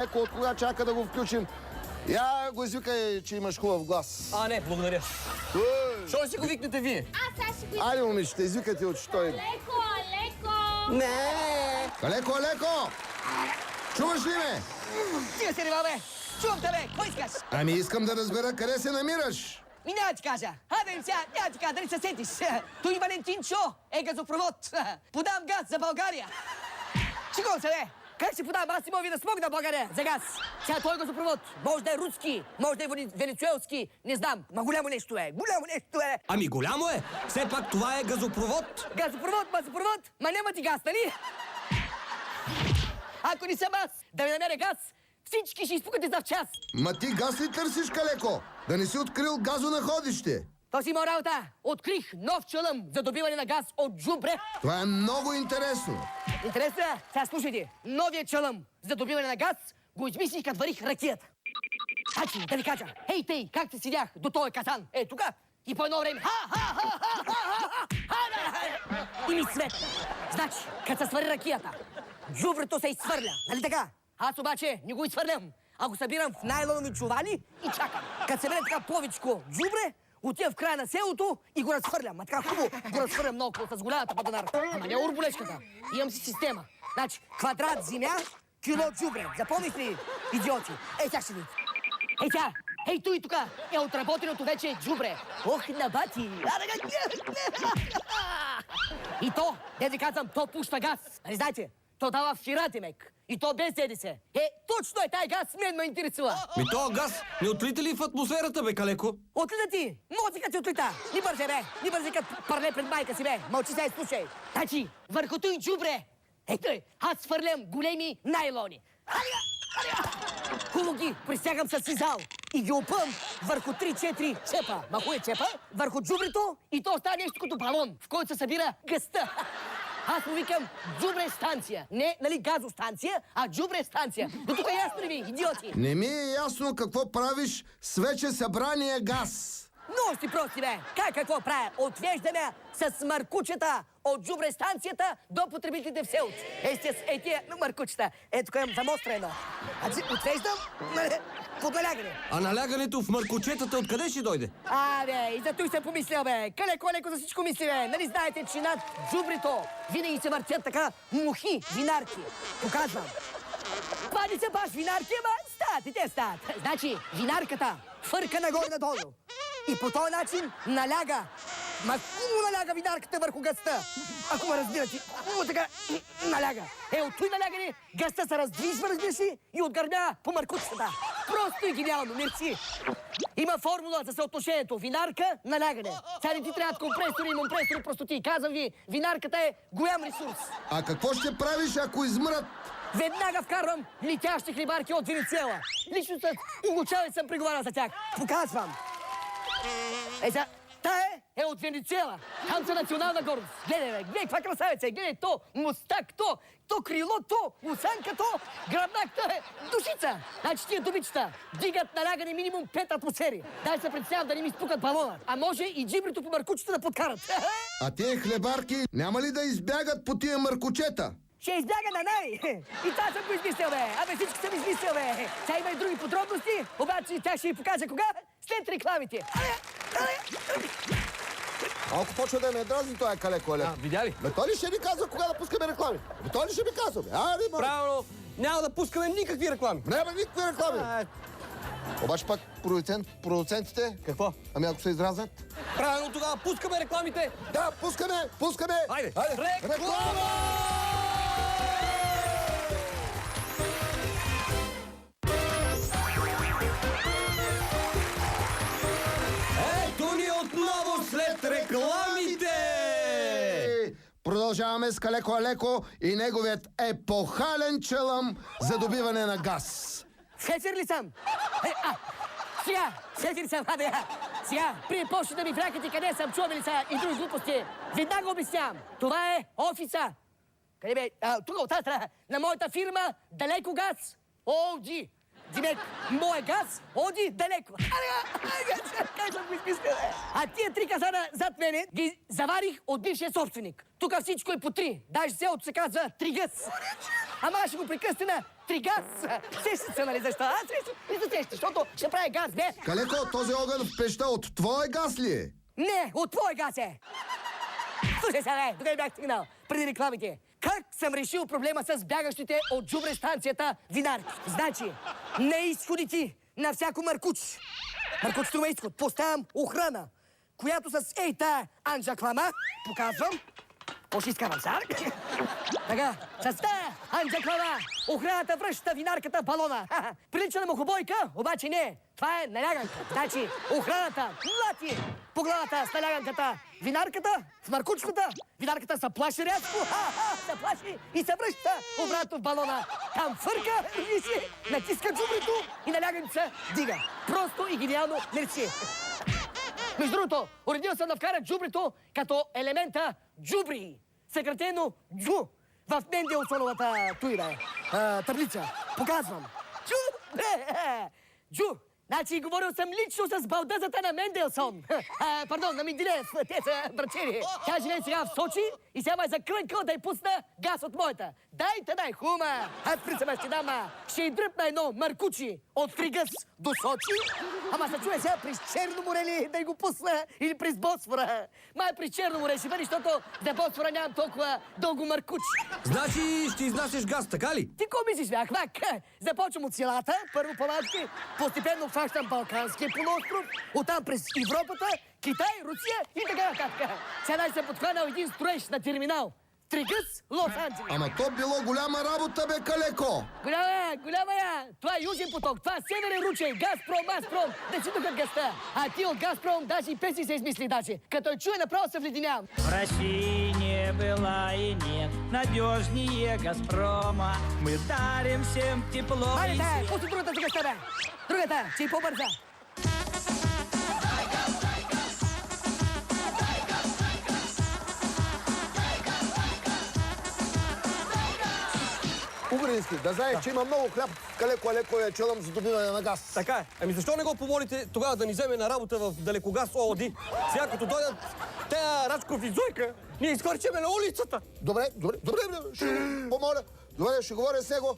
Леко, от кога чака да го включим? Я го извикай, че имаш хубав глас. А, не, благодаря. Що си го викнете вие? Аз ще го... Айде, момичета, извикайте от той. Леко, леко! Не! Леко! Чуваш ли ме? Стига се, бе! Чувам те, бе! Кой искаш? Ами искам да разбера къде се намираш. Ми няма ти кажа. Хайде сега, няма ти кажа, дали се сетиш. Той Валентинчо е газопровод. Подам газ за България. Шегувам се, бе! Как си подам? Аз не мога да смогна България за газ. Сега той газопровод. Може да е руски, може да е венецуелски. Не знам, ма голямо нещо е. Голямо нещо е. Ами голямо е! Все пак това е газопровод! Газопровод, ма няма ти газ, нали? Ако не съм аз да ми намеря газ, всички ще изпукате за в час. Ма ти газ ли търсиш, Калеко? Да не си открил газонаходище? То си моя работа. Открих нов чълъм за добиване на газ от джубре. Това е много интересно. Интересно е? Сега слушайте. Новия чълъм за добиване на газ го измислих, като варих ракията. Значи, да ви кажа, хей тей, как се седях до този казан? Е, тука. И по едно време и ми светна. Значи, като се свари ракията, джубрето се изхвърля, нали така? Аз обаче не го изхвърлям, а го събирам в найлонови чували и чакам. Като се бъде така повечко джубре, отива в края на селото и го разхвърлям. А така хубаво го разхвърлям много с голямата паданара. Ама не урболешката. Имам си система. Значи, квадрат земя, кило джубре. Запомниш ли, идиоти? Ей, сега ще видите. Ей, сега! Ей, той тук е отработеното вече джубре. Ох, на бати! И то, де ви казвам, то пуща газ. Нали знаете? То дава фирати, мек. И то без ДДС. Е, точно е taj газ, мен ме интересува. Ми този газ не отлита ли в атмосферата, бе, Калеко? Отлита ти! Мозъкът ти отлита! Ни бързе, бе! Ни бързе като парле пред майка си, бе! Мълчи се и слушай! Значи, върху той джубре! Ето е, аз свърлям големи найлони. Хубаво ги присягам с сизал и ги опъм върху 3-4 чепа. Ма кое чепа? Върху джубрето и то става нещо като балон, в който се събира гъста. Аз му викам джубре станция. Не, нали, газостанция, а джубре станция. До тук е ясно ли ви, идиоти? Не ми е ясно какво правиш с вече събрания газ. Много си прости, бе! Какво правя? Отвеждаме с маркучета от джубре станцията до потребителите в селото. Ей тия маркучета. Ето тук имам замостра едно. Отвеждам под налягане. А налягането в маркочетата откъде ще дойде? Бе, и за той съм помислил, бе. Леко за всичко мисли, бе. Нали знаете, че над джубрито винаги се въртят така мухи, винарки. Показвам. Това не са баш винарки, ама стават и те стават. Значи, винарката фърка нагоре-надолу. И по този начин наляга. Ма хубаво наляга винарката върху гъста. Ако ме разбирате, хубаво така наляга. Е, от той налягане гъста се раздвижва, разбираш ли, и отгърмя по маркучета. Просто и гениално, мерси. Има формула за съотношението винарка-налягане. Сега не ти трябват компресори и момпресори, просто ти казвам ви, винарката е голям ресурс. А какво ще правиш, ако измрат? Веднага вкарвам летящи хлебарки от Венецуела. Лично с Уго Чавес съм преговарял за тях. Показвам. Сега, тая е от Венецуела. Там са национална гордост. Гледай, гледай, каква красавица е. Гледай, то мустак, то крило, то усанка, то гръбнак, е душица. Значи тия дубичета дигат налягане минимум 5 атмосфери. Дай се представям да не ми спукат балона. А може и джибрито по маркучета да подкарат. А тия хлебарки няма ли да избягат по тия маркучета? Ще избяга на най! И това съм го измислил, бе! Абе, всички съм измислил, бе! Сега има и други подробности, обаче тях ще ви покажа кога? След рекламите! Малко почва да ме дразни този Калеко, Алеко. Видя ли? Бе, той ли ще ни казва кога да пускаме реклами? Бе, той ли ще ми казва, бе? Правилно, няма да пускаме никакви реклами. Няма никакви реклами. Обаче пак продуцентите... Какво? Ами ако се изразнат? Правилно, тогава пускаме рекламите. Да, пускаме! Хайде! Реклама! Ето ни отново след рекламите! Продължаваме с Калеко Алеко и неговият епохален чълъм за добиване на газ. Сетир ли съм? Сега, сетир съм, сега, преди почне да ми врякате къде съм, чуваме ли са и други глупости. Веднага обяснявам. Това е офиса. Къде бе? Тук от тази страна. На моята фирма Далеко газ. Оди. Димек, моя газ оди далеко. Как съм го измислил, бе? А тия 3 казана зад мене ги заварих от бившия собственик. Тук всичко е по 3. Даже селото се казва 3 гъс. Ама аз ще го прекъсна на Три газ! Сещаш се, нали защо? Аз не се сещаш, защото ще прави газ, не? Калеко, този огън в пеща от твоя газ ли е? Не, от твой газ е! Слушай сега, докъде бях стигнал? Преди рекламите. Как съм решил проблема с бягащите от джубре станцията винарки? Значи, на изходите на всяко маркуч. Маркуч струва изход. Поставям охрана, която с ей тая анджаклама, показвам. Ще изкарам сега. Така, с тая анджаклама охраната връща винарката в балона. Прилича на мухобойка, обаче не. Това е наляганка. Значи, охраната млати по главата с наляганката винарката в маркучката. Винарката се плаши рязко, се плаши и се връща обратно в балона. Там фърка, виси, натиска джубрито и наляганца дига. Просто и гениално мерси. Между другото, уредил съм да вкара джубрито като елемента джубри. Съкратено джу в Менделсоновата таблица. Показвам. Джу. Значи говорил съм лично с балдъзата на Менделсон. Пардон, на Менделеев. Те са брачери. Тя живее сега в Сочи и сега ме закрънкал да й пусна газ от моята. Дай, хума. Аз присъма ще дам, ще й дръпна едно маркучи от Тригъс до Сочи. Ама се чуе сега през Черно море ли да й го пусна или през Босфора. Май през Черно море ще бъде, защото за Босфора нямам толкова дълго маркучи. Значи ще изнасяш газ, така ли? Ти ко мислиш, бе, Ахмак? Започвам от селата, първо по-малки, постепенно хващам Балканския полуостров, оттам през Европата, Китай, Русия и така нататък. Сега съм подхванал един строеж на терминал. Тригъс, Лос-Анджелес. Ама то било голяма работа, бе, Калеко! Голяма я! Това е Южен поток, това е Северен ручей, Газпром, да си тук газта. А ти от Газпром даже и песни се измисли даже. Като я чуя, направо се вледенявам. В России не было и нет надежнее «Газпрома». Мы дарим всем тепло Хайде, и тая, свет. пусти другата газта, бе. Другата, че и по-бърза. Угрински, да знаеш, че има много хляб. Калеко я челам за добиване на газ. Така е. Ами защо не го помолите тогава да ни вземе на работа в Далекогаз ООД? Сега като дойдат тея Рачков и Зойка, ние изхвърчаме на улицата. Добре, ще помоля. Добре, ще говоря с него.